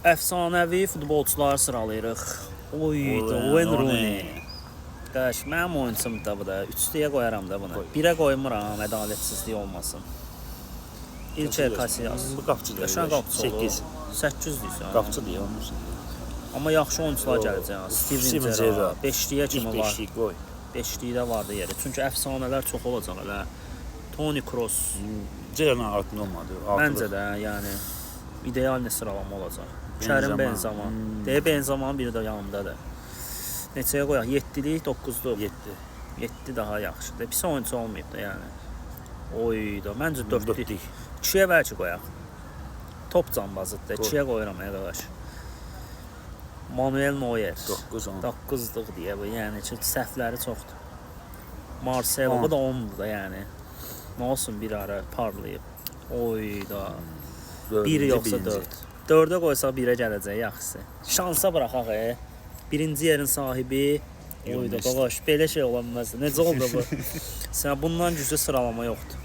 Əfsanəvi futbolçuları sıralayırıq. Wayne Rooney. Qaş, mənim oyuncum da bu da. 3-lüyə qoyaram da bunu. 1-ə qoymuram, ədaletsizlik olmasın. İlker Casillas. Bu qapçıdır. Qəşəng qapçı 8. 8 deyirsən. Qapçı deyir onun. Amma yaxşı oyunçular gələcək. Steven Gerrard 5-liyə kimi var. 5-lik qoy. 5-likdə vardı yeri. Çünki əfsanələr çox olacaq elə. Toni Kroos. Gerrardın artın olmadı. Məncə də, yəni ideal nə sıralama olacaq. Kerim Benzema. Deyə Benzemanın biri də yanındadır. Neçəyə qoyaq? 7-lik, 9-luq. 7 daha yaxşıdır. Pis oyuncu olmayıb da, yəni. Oy da, məncə 4-lük. 2-yə bəlkə qoyaq. Top cambazıdır. 2-yə qoyuram qardaş. Manuel Neuer. 9-luq deyə bu, yəni ki, səhvləri çoxdur. Marcelo, bu da 10-dur da, yəni. Nə olsun bir ara parlayıb. Oy da. 1 yoxsa 4. 4-ə qoysaq 1-ə gələcək yaxşısı. Şansa buraxaq. Birinci yerin sahibi. Oy da, qaqaş, belə şey ola bilməz. Necə oldu bu? Sən bundan güclü sıralama yoxdur.